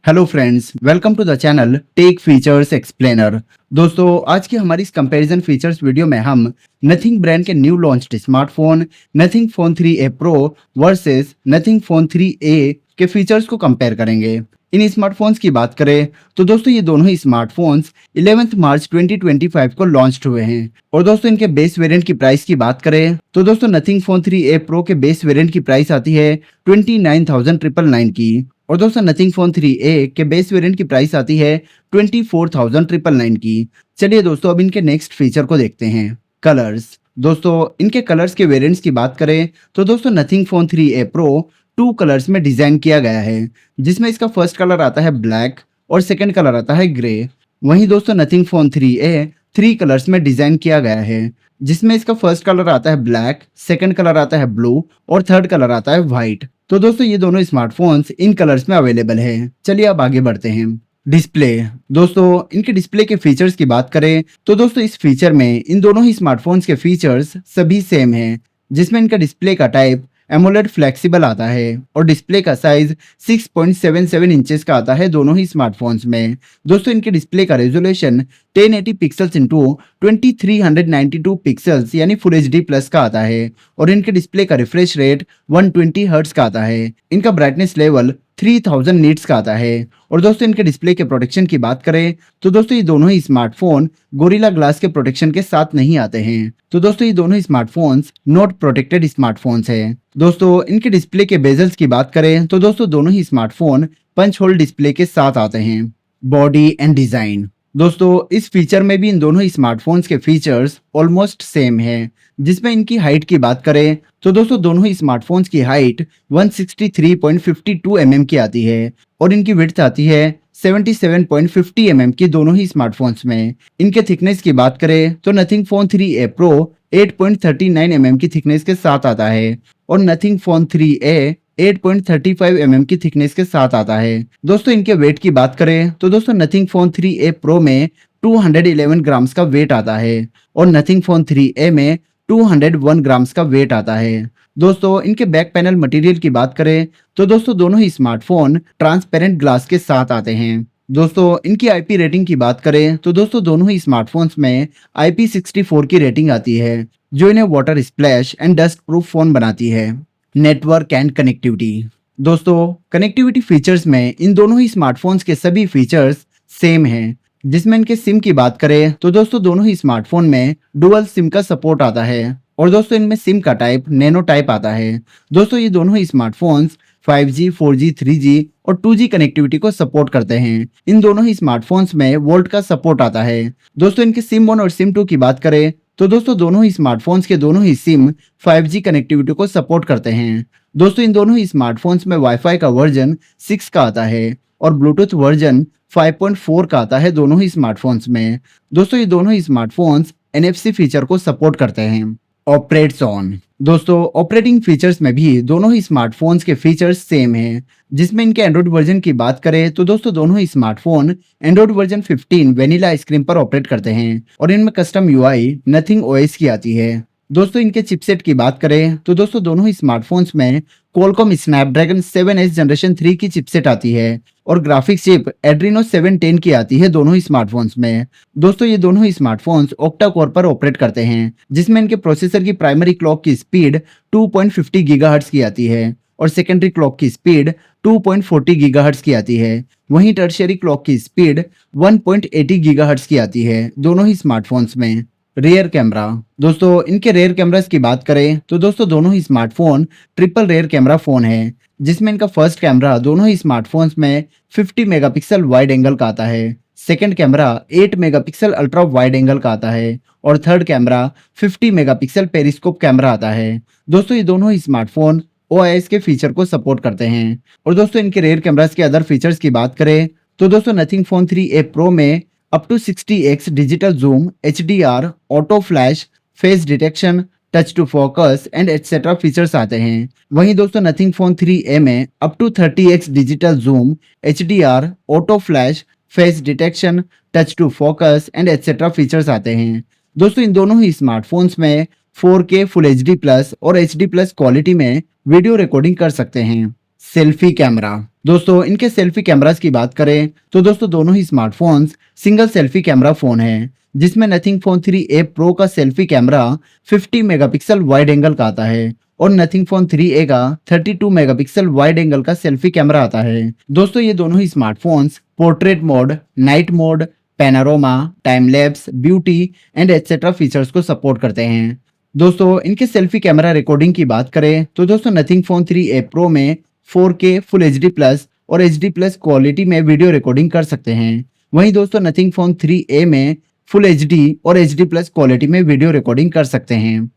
Hello friends, welcome to the channel tech features explainer. दोस्तों, आज की हमारी इस कंपैरिजन फीचर्स वीडियो में हम नथिंग ब्रांड के new launched smartphone nothing phone 3A pro versus nothing phone 3A के फीचर्स को कंपेयर करेंगे। इन स्मार्टफोन्स की बात करें तो दोस्तों ये दोनों ही स्मार्टफोन्स 11 मार्च 2025 को लॉन्च्ड हुए हैं। और दोस्तों इनके बेस वेरिएंट की प्राइस की बात करें तो दोस्तों नथिंग फोन 3A प्रो के बेस वेरिएंट की प्राइस आती है 29,999 की। और दोस्तों नथिंग फोन 3A के बेस वेरिएंट की प्राइस आती है 24,999 की। चलिए दोस्तों अब इनके नेक्स्ट फीचर को देखते हैं। कलर्स। दोस्तों इनके कलर्स के वेरिएंट्स की बात करें तो दोस्तों nothing phone 3A pro 2 colours में डिजाइन किया गया है, जिसमें इसका फर्स्ट कलर आता है ब्लैक और सेकंड कलर आता है ग्रे। वहीं दोस्तों नथिंग फोन 3A 3 कलर्स में डिजाइन किया गया है, जिसमें इसका फर्स्ट कलर आता है ब्लैक, सेकंड कलर आता है ब्लू और थर्ड कलर आता है व्हाइट। तो दोस्तों ये दोनों स्मार्टफोन्स इन कलर्स में अवेलेबल है। चलिए अब आगे बढ़ते हैं। डिस्प्ले। दोस्तों इनके डिस्प्ले के फीचर्स की बात करें तो दोस्तों इस फीचर में इन दोनों ही स्मार्टफोन्स के फीचर्स सभी सेम हैं, जिसमें इनका डिस्प्ले का टाइप एमोलेड फ्लेक्सिबल आता है और डिस्प्ले का साइज 6.77 इंचेस का आता है दोनों ही स्मार्टफोन्स में। दोस्तों इनके डिस्प्ले का रेजोल्यूशन 1080 पिक्सल्स इंटू 2392 पिक्सल्स यानी फुल एचडी प्लस का आता है और इनके डिस्प्ले का रिफ्रेश रेट 120 हर्ट्ज का आता है। इनका ब्राइटनेस लेवल 3000 नीट्स का आता है। और दोस्तों इनके डिस्प्ले के प्रोटेक्शन की बात करें तो दोस्तों ये दोनों ही स्मार्टफोन गोरिल्ला ग्लास के प्रोटेक्शन के साथ नहीं आते हैं। तो दोस्तों ये दोनों ही स्मार्टफोन्स नॉट प्रोटेक्टेड स्मार्टफोन्स हैं। दोस्तों इनके डिस्प्ले के बेजल्स की बात करें तो दोस्तों दोनों ही स्मार्टफोन पंच होल डिस्प्ले के साथ आते हैं। Body and design. दोस्तों इस फीचर में भी इन दोनों ही स्मार्टफोन्स के फीचर्स ऑलमोस्ट सेम है। जिसमें इनकी हाइट की बात करें तो दोस्तों दोनों ही स्मार्टफोन्स की हाइट 163.52 mm की आती है और इनकी विड्थ आती है 77.50 mm की दोनों ही स्मार्टफोन्स में। इनके थिकनेस की बात करें तो nothing phone 3A pro 8.39 mm की थिकनेस के साथ आता है और नथिंग फोन 3A 8.35 mm की थिकनेस के साथ आता है। दोस्तों इनके वेट की बात करें तो दोस्तों नथिंग फोन 3A प्रो में 211 ग्राम्स का वेट आता है और नथिंग फोन 3A में 201 ग्राम्स का वेट आता है। दोस्तों इनके बैक पैनल मटेरियल की बात करें तो दोस्तों दोनों ही स्मार्टफोन ट्रांसपेरेंट ग्लास के साथ आते हैं। दोस्तों इनकी आईपी रेटिंग की बात करें तो दोस्तों दोनों ही स्मार्टफोन्स में IP64 की रेटिंग आती है, जो इन्हें water splash and dust proof phone बनाती है। Network and connectivity. दोस्तों कनेक्टिविटी फीचर्स में इन दोनों ही स्मार्टफोन्स के सभी फीचर्स सेम हैं। जिसमें इनके सिम की बात करें तो दोस्तों दोनों ही स्मार्टफोन में डुअल सिम का सपोर्ट आता है और दोस्तों इनमें सिम का टाइप नैनो टाइप आता है। दोस्तों ये दोनों ही स्मार्टफोन्स 5G, 4G, 3G और 2G कनेक्टिविटी को सपोर्ट करते हैं। इन दोनों ही स्मार्टफोन्स में वोल्ट का सपोर्ट आता है। दोस्तों इनके सिम 1 और सिम 2 की बात करें तो दोस्तों दोनों ही स्मार्टफोन्स के दोनों ही सिम 5G कनेक्टिविटी को सपोर्ट करते हैं। दोस्तों इन दोनों ही स्मार्टफोन्स में वाईफाई का वर्जन 6 का आता है और ब्लूटूथ वर्जन 5.4 का आता है दोनों ही स्मार्टफोन्स में। दोस्तों ये दोनों ही स्मार्टफोन्स NFC फीचर को सपोर्ट करते हैं। Operates on. दोस्तों ऑपरेटिंग फीचर्स में भी दोनों ही स्मार्टफोन्स के फीचर्स सेम हैं। जिसमें इनके एंड्रॉइड वर्जन की बात करें तो दोस्तों दोनों ही smartphone android version 15 vanilla ice cream पर ऑपरेट करते हैं और इनमें कस्टम UI नथिंग OS की आती है। दोस्तों इनके चिपसेट की बात करें तो दोस्तों दोनों ही स्मार्टफोन्स में Qualcomm Snapdragon 7S जनरेशन 3 की चिपसेट आती है और ग्राफिक्स चिप Adreno 710 की आती है दोनों ही स्मार्टफोन्स में। दोस्तों ये दोनों ही स्मार्टफोन्स ऑक्टा कोर पर ऑपरेट करते हैं, जिसमें इनके प्रोसेसर की प्राइमरी क्लॉक की स्पीड 2.50 गीगाहर्ट्ज की आती है और सेकेंडरी क्लॉक की स्पीड 2.40 गीगाहर्ट्ज की आती है। वहीं टर्शियरी क्लॉक की स्पीड 1.80 गीगाहर्ट्ज की आती है दोनों ही स्मार्टफोन्स में। Rare camera. दोस्तों इनके रेयर कैमरास की बात करें तो दोस्तों दोनों ही smartphone triple rear camera phone है, जिसमें इनका फर्स्ट कैमरा दोनों ही स्मार्टफोन्स में 50 मेगापिक्सल वाइड एंगल का आता है, second camera 8 megapixel ultra wide angle का आता है और third camera 50 megapixel periscope camera आता है। दोस्तों ये दोनों ही स्मार्टफोन OIS के फीचर को सपोर्ट करते हैं। और दोस्तों इनके रेयर कैमरास के अदर फीचर्स की बात करें तो दोस्तों नथिंग फोन 3A प्रो में up to 60x digital zoom, HDR, auto flash, face detection, touch to focus and etcetera features आते हैं। वहीं दोस्तों नथिंग फोन 3A में up to 30x digital zoom, HDR, auto flash, face detection, touch to focus and etcetera features आते हैं। दोस्तों इन दोनों ही स्मार्टफोन्स में 4K फुल HD प्लस और HD प्लस क्वालिटी में वीडियो रिकॉर्डिंग कर सकते हैं। Selfie camera. दोस्तों इनके सेल्फी कैमरास की बात करें तो दोस्तों दोनों ही smartphones single selfie camera phone है, जिसमें नथिंग फोन 3A प्रो का selfie camera 50 megapixel wide angle का आता है और नथिंग फोन 3A का 32 मेगापिक्सल वाइड एंगल का सेल्फी कैमरा आता है। दोस्तों ये दोनों ही smartphones portrait mode, night mode, panorama, time lapse, beauty and etcetera features को सपोर्ट करते हैं। दोस्तों इनके सेल्फी कैमरा रिकॉर्डिंग की बात करें तो दोस्तों नथिंग फोन 3A प्रो में 4K फुल HD प्लस और HD प्लस क्वालिटी में वीडियो रिकॉर्डिंग कर सकते हैं। वहीं दोस्तों नथिंग फोन 3A में फुल HD और HD प्लस क्वालिटी में वीडियो रिकॉर्डिंग कर सकते हैं।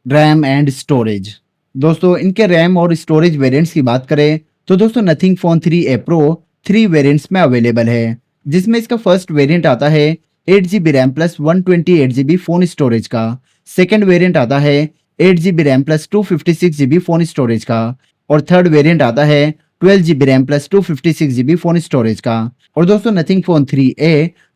RAM and storage. दोस्तों इनके रैम और स्टोरेज वेरिएंट्स की बात करें तो दोस्तों nothing phone 3A pro 3 variants में अवेलेबल है, जिसमें इसका फर्स्ट वेरिएंट आता है 8GB RAM plus 128GB phone storage का। सेकेंड वेरिएंट आता है 8GB RAM plus 256GB phone storage का और थर्ड वेरिएंट आता है 12GB RAM plus 256GB phone storage का। और दोस्तों नथिंग फोन 3A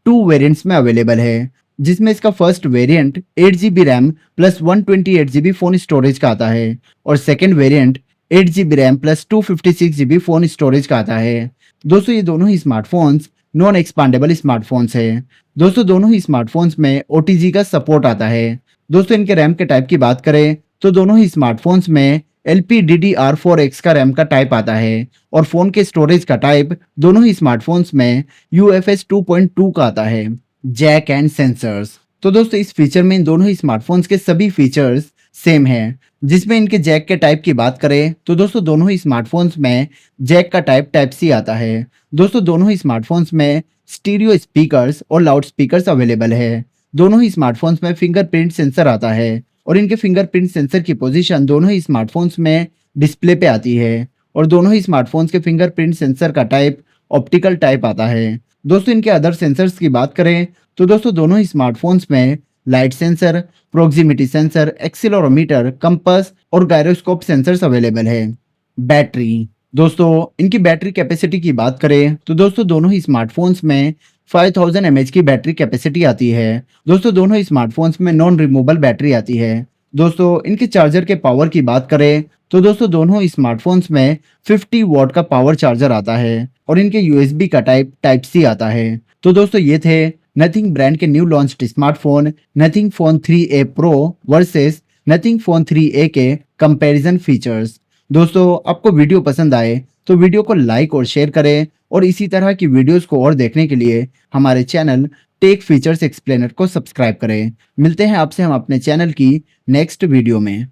2 वेरिएंट्स में अवेलेबल है, जिसमें इसका first variant 8GB RAM plus 128GB phone storage का आता है और second variant 8GB RAM plus 256GB phone storage का आता है। दोस्तों ये दोनों ही स्मार्टफोन्स नॉन एक्सपांडेबल स्मार्टफोन्स है। दोस्तों दोनों ही स्मार्टफोन्स में OTG का सपोर्ट आता है। दोस्तों इनके रैम के टाइप की बात करें तो दोनों ही स्मार्टफोन्स में LPDDR4X का रैम का टाइप आता है और फोन के स्टोरेज का टाइप दोनों ही स्मार्टफोन्स में UFS 2.2 का आता है। Jack and sensors. तो दोस्तों इस फीचर में इन दोनों ही स्मार्टफोन्स के सभी फीचर्स सेम हैं, जिसमें इनके जैक के टाइप की बात करें तो दोस्तों दोनों ही स्मार्टफोन्स में जैक का टाइप सी आता है। दोस्तों दोनों ही स्मार्टफोन्स में स्टीरियो स्पीकर्स और लाउड स्पीकर्स अवेलेबल है। दोनों ही स्मार्टफोन्स में फिंगरप्रिंट सेंसर आता है और इनके फिंगरप्रिंट सेंसर की पोजीशन दोनों ही स्मार्टफोन्स में डिस्प्ले पे आती है और दोनों ही स्मार्टफोन्स के फिंगरप्रिंट सेंसर का टाइप ऑप्टिकल टाइप आता है। दोस्तों इनके अदर सेंसर्स की बात करें तो दोस्तों दोनों ही स्मार्टफोन्स में light sensor, proximity sensor, accelerometer, compass और गायरोस्कोप सेंसर्स अवेलेबल है। बैटरी। दोस्तों इनकी बैटरी कैपेसिटी की बात करें तो दोस्तों दोनों ही स्मार्टफोन्स में 5000 mAh की बैटरी कैपेसिटी आती है। दोस्तों दोनों ही स्मार्टफोन्स में नॉन रिमूवेबल बैटरी आती है। दोस्तों इनके चार्जर के पावर की बात करें तो दोस्तों दोनों ही स्मार्टफोन्स में 50 वॉट का पावर चार्जर आता है और इनके USB का टाइप सी आता है। तो दोस्तों ये थे नथिंग ब्रांड के new launched smartphone nothing phone 3A pro versus nothing phone 3A के कंपैरिजन फीचर्स। दोस्तों आपको वीडियो पसंद आए तो वीडियो को लाइक और शेयर करें और इसी तरह की वीडियोस को और देखने के लिए हमारे चैनल टेक फीचर्स एक्सप्लेनर को सब्सक्राइब करें। मिलते हैं आपसे हम अपने चैनल की नेक्स्ट वीडियो में।